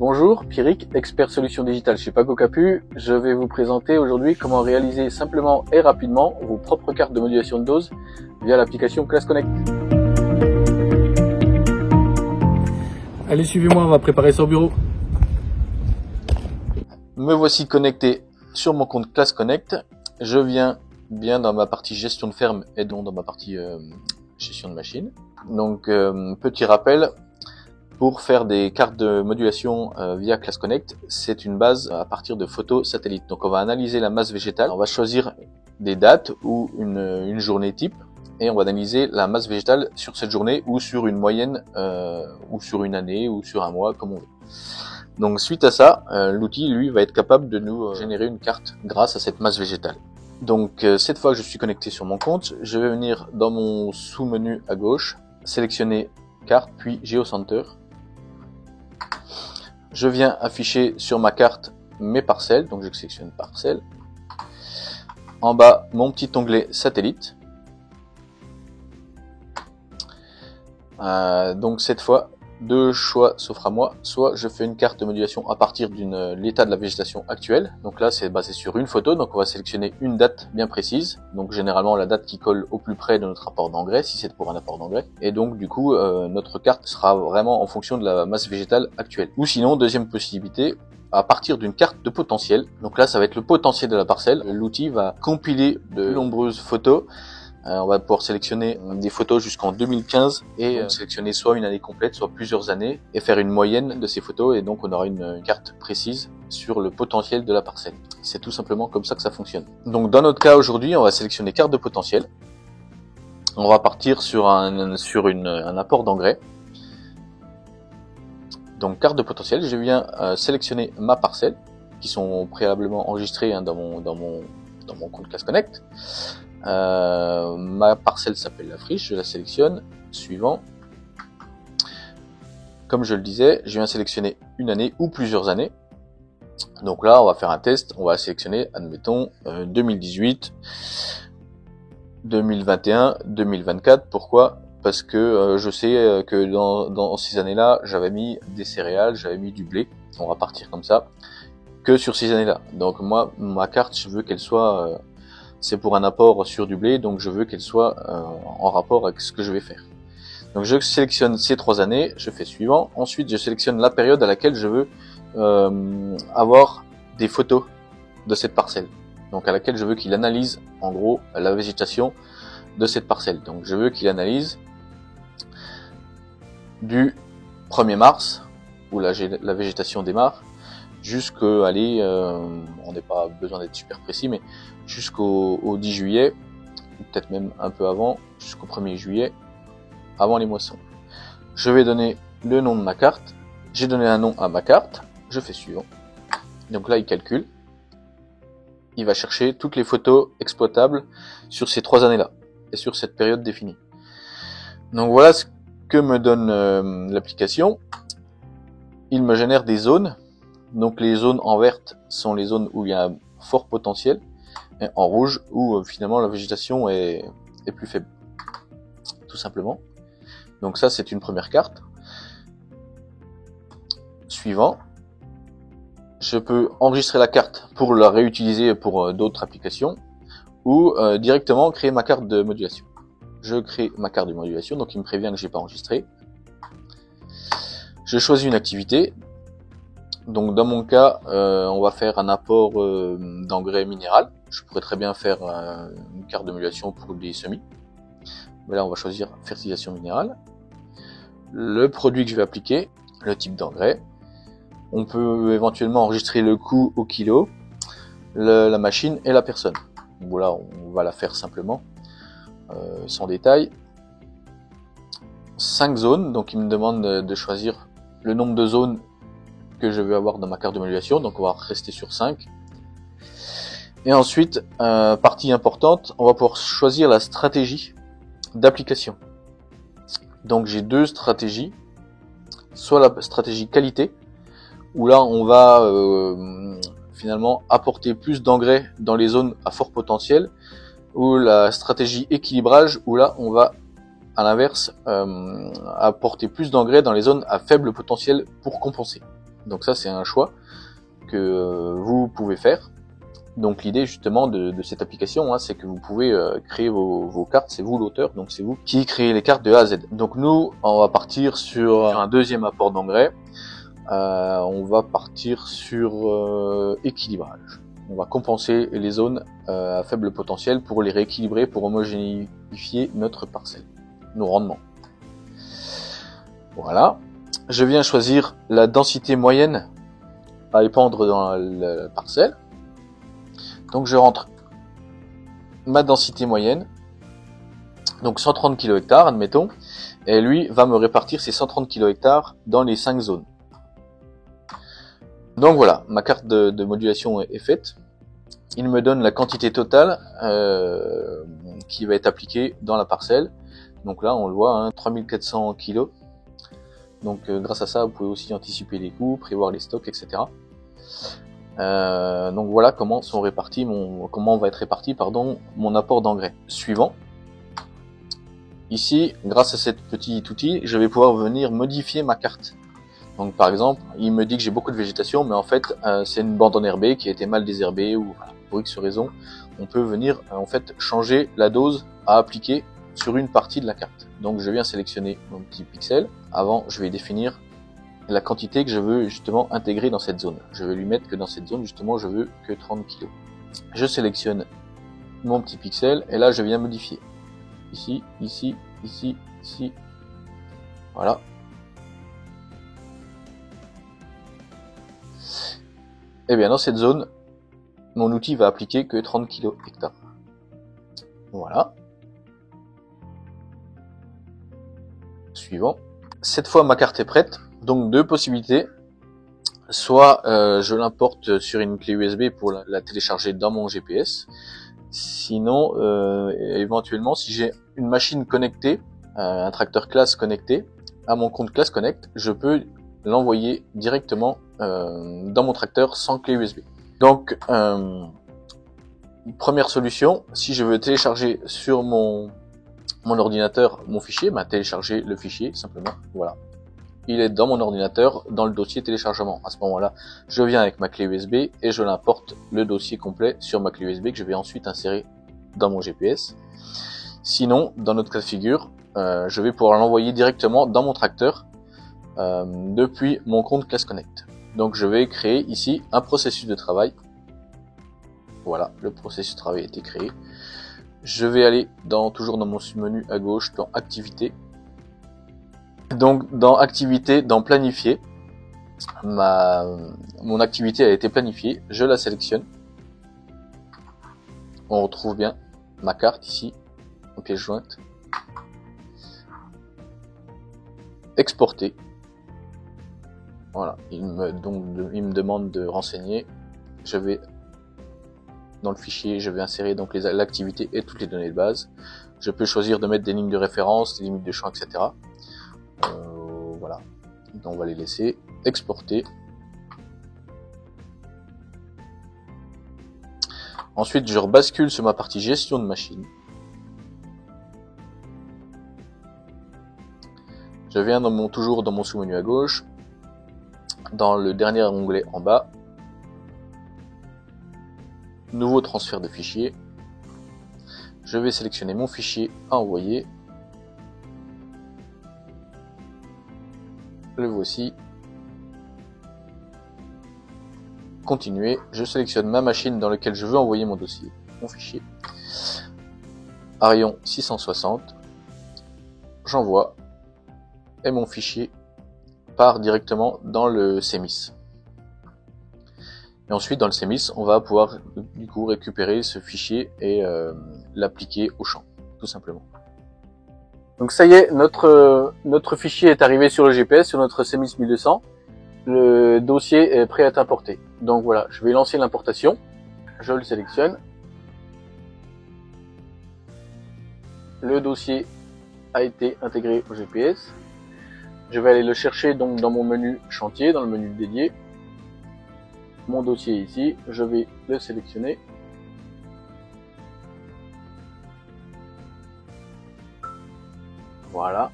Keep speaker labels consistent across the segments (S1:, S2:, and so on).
S1: Bonjour, Pierrick, expert solutions digitales chez Pago Capu. Je vais vous présenter aujourd'hui comment réaliser simplement et rapidement vos propres cartes de modulation de dose via l'application ClassConnect. Allez, suivez-moi, on va préparer ça au bureau. Me voici connecté sur mon compte ClassConnect. Je viens bien dans ma partie gestion de ferme et donc dans ma partie gestion de machine. Donc, petit rappel. Pour faire des cartes de modulation via ClassConnect, c'est une base à partir de photos satellites. Donc on va analyser la masse végétale, on va choisir des dates ou une journée type, et on va analyser la masse végétale sur cette journée ou sur une moyenne, ou sur une année ou sur un mois, comme on veut. Donc suite à ça, l'outil lui va être capable de nous générer une carte grâce à cette masse végétale. Donc cette fois que je suis connecté sur mon compte, je vais venir dans mon sous-menu à gauche, sélectionner carte puis Geocenter. Je viens afficher sur ma carte mes parcelles, donc je sélectionne parcelles. En bas, mon petit onglet satellite. Donc cette fois, deux choix s'offrent à moi. Soit je fais une carte de modulation à partir de l'état de la végétation actuelle. Donc là, c'est basé sur une photo. Donc on va sélectionner une date bien précise. Donc généralement la date qui colle au plus près de notre apport d'engrais, si c'est pour un apport d'engrais. Et donc du coup, notre carte sera vraiment en fonction de la masse végétale actuelle. Ou sinon, deuxième possibilité, à partir d'une carte de potentiel. Donc là, ça va être le potentiel de la parcelle. L'outil va compiler de nombreuses photos. On va pouvoir sélectionner des photos jusqu'en 2015 et sélectionner soit une année complète, soit plusieurs années et faire une moyenne de ces photos, et donc on aura une carte précise sur le potentiel de la parcelle. C'est tout simplement comme ça que ça fonctionne. Donc dans notre cas aujourd'hui, on va sélectionner carte de potentiel. On va partir sur un apport d'engrais. Donc carte de potentiel, je viens sélectionner ma parcelle qui sont préalablement enregistrées dans mon compte ClassConnect. Ma parcelle s'appelle la friche, je la sélectionne, suivant. Comme je le disais, je viens sélectionner une année ou plusieurs années. Donc là, on va faire un test, on va sélectionner, admettons, 2018, 2021, 2024. Pourquoi ? Parce que je sais que dans ces années-là, j'avais mis des céréales, j'avais mis du blé. On va partir comme ça, que sur ces années-là. Donc moi, ma carte, je veux qu'elle soit... c'est pour un apport sur du blé, donc je veux qu'elle soit en rapport avec ce que je vais faire. Donc je sélectionne ces 3 années, je fais suivant. Ensuite, je sélectionne la période à laquelle je veux avoir des photos de cette parcelle. Donc à laquelle je veux qu'il analyse en gros la végétation de cette parcelle. Donc je veux qu'il analyse du 1er mars, où la végétation démarre, jusqu'à on n'est pas besoin d'être super précis, mais jusqu'au 10 juillet, ou peut-être même un peu avant, jusqu'au 1er juillet, avant les moissons. Je vais donner le nom de ma carte. J'ai donné un nom à ma carte. Je fais suivant. Donc là, il calcule. Il va chercher toutes les photos exploitables sur ces 3 années-là et sur cette période définie. Donc voilà ce que me donne l'application. Il me génère des zones. Donc les zones en verte sont les zones où il y a un fort potentiel, et en rouge où finalement la végétation est plus faible, tout simplement. Donc ça, c'est une première carte. Suivant, je peux enregistrer la carte pour la réutiliser pour d'autres applications, ou directement créer ma carte de modulation. Je crée ma carte de modulation, donc il me prévient que j'ai pas enregistré. Je choisis une activité. Donc dans mon cas, on va faire un apport d'engrais minéral. Je pourrais très bien faire une carte de modulation pour des semis. Mais là, on va choisir fertilisation minérale. Le produit que je vais appliquer, le type d'engrais. On peut éventuellement enregistrer le coût au kilo, la machine et la personne. Donc voilà, on va la faire simplement, sans détail. 5 zones, donc il me demande de choisir le nombre de zones que je veux avoir dans ma carte de modulation, donc on va rester sur 5. Et ensuite, partie importante, on va pouvoir choisir la stratégie d'application. Donc j'ai 2 stratégies, soit la stratégie qualité, où là on va finalement apporter plus d'engrais dans les zones à fort potentiel, ou la stratégie équilibrage, où là on va à l'inverse apporter plus d'engrais dans les zones à faible potentiel pour compenser. Donc ça, c'est un choix que vous pouvez faire. Donc l'idée justement de cette application, c'est que vous pouvez créer vos cartes, c'est vous l'auteur, donc c'est vous qui créez les cartes de A à Z. Donc nous, on va partir sur un deuxième apport d'engrais. On va partir sur équilibrage. On va compenser les zones à faible potentiel pour les rééquilibrer, pour homogénéifier notre parcelle, nos rendements. Voilà. Je viens choisir la densité moyenne à épandre dans la parcelle. Donc je rentre ma densité moyenne, donc 130 kHz, admettons, et lui va me répartir ces 130 kHz dans les 5 zones. Donc voilà, ma carte de modulation est faite. Il me donne la quantité totale qui va être appliquée dans la parcelle. Donc là, on le voit, 3400 kg. Donc grâce à ça, vous pouvez aussi anticiper les coûts, prévoir les stocks, etc. Donc voilà comment va être réparti mon apport d'engrais. Suivant. Ici, grâce à cet petit outil, je vais pouvoir venir modifier ma carte. Donc par exemple, il me dit que j'ai beaucoup de végétation, mais en fait c'est une bande enherbée qui a été mal désherbée ou voilà, pour X raison, on peut venir en fait changer la dose à appliquer sur une partie de la carte. Donc je viens sélectionner mon petit pixel. Avant, je vais définir la quantité que je veux justement intégrer dans cette zone. Je vais lui mettre que dans cette zone justement je veux que 30 kg. Je sélectionne mon petit pixel et là je viens modifier. Ici, ici, ici, ici. Voilà. Et bien dans cette zone, mon outil va appliquer que 30 kg hectare. Voilà. Suivant. Cette fois ma carte est prête. Donc deux possibilités. Soit je l'importe sur une clé USB pour la télécharger dans mon GPS. Sinon, éventuellement, si j'ai une machine connectée, un tracteur classe connecté à mon compte Class Connect, je peux l'envoyer directement dans mon tracteur sans clé USB. Donc, première solution, si je veux télécharger sur mon ordinateur mon fichier, télécharger le fichier simplement, voilà. Il est dans mon ordinateur, dans le dossier téléchargement. À ce moment-là, je viens avec ma clé USB et je l'importe le dossier complet sur ma clé USB que je vais ensuite insérer dans mon GPS. Sinon, dans notre cas de figure, je vais pouvoir l'envoyer directement dans mon tracteur depuis mon compte Class Connect. Donc je vais créer ici un processus de travail. Voilà, le processus de travail a été créé. Je vais aller toujours dans mon menu à gauche, dans Activité. Donc dans Activité, dans Planifier, mon activité a été planifiée, je la sélectionne. On retrouve bien ma carte ici, en pièce jointe. Exporter. Voilà, il me demande de renseigner. Je vais dans le fichier, je vais insérer donc l'activité et toutes les données de base. Je peux choisir de mettre des lignes de référence, des limites de champ, etc. Voilà, donc on va les laisser. Exporter. Ensuite, je rebascule sur ma partie gestion de machine. Je viens toujours dans mon sous-menu à gauche, dans le dernier onglet en bas, nouveau transfert de fichier. Je vais sélectionner mon fichier à envoyer. Le voici. Continuer. Je sélectionne ma machine dans laquelle je veux envoyer mon dossier, mon fichier. Arion 660. J'envoie. Et mon fichier part directement dans le CMIS. Et ensuite, dans le CMIS, on va pouvoir du coup récupérer ce fichier et l'appliquer au champ, tout simplement. Donc ça y est, notre fichier est arrivé sur le GPS, sur notre CMIS 1200. Le dossier est prêt à être importé. Donc voilà, je vais lancer l'importation. Je le sélectionne. Le dossier a été intégré au GPS. Je vais aller le chercher donc dans mon menu chantier, dans le menu dédié. Mon dossier est ici, je vais le sélectionner. Voilà.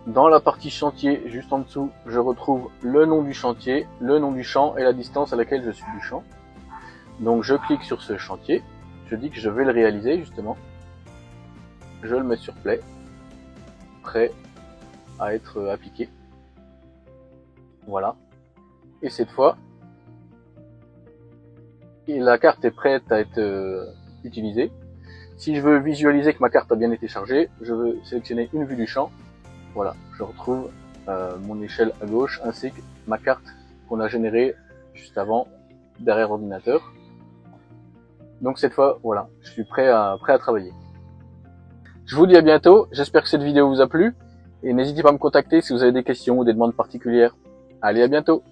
S1: Dans la partie chantier, juste en dessous, je retrouve le nom du chantier, le nom du champ et la distance à laquelle je suis du champ. Donc je clique sur ce chantier, je dis que je vais le réaliser justement. Je le mets sur play, prêt à être appliqué. Voilà. Et cette fois, la carte est prête à être utilisée. Si je veux visualiser que ma carte a bien été chargée, je veux sélectionner une vue du champ. Voilà, je retrouve mon échelle à gauche ainsi que ma carte qu'on a générée juste avant derrière l'ordinateur. Donc cette fois, voilà, je suis prêt à travailler. Je vous dis à bientôt, j'espère que cette vidéo vous a plu et n'hésitez pas à me contacter si vous avez des questions ou des demandes particulières. Allez, à bientôt!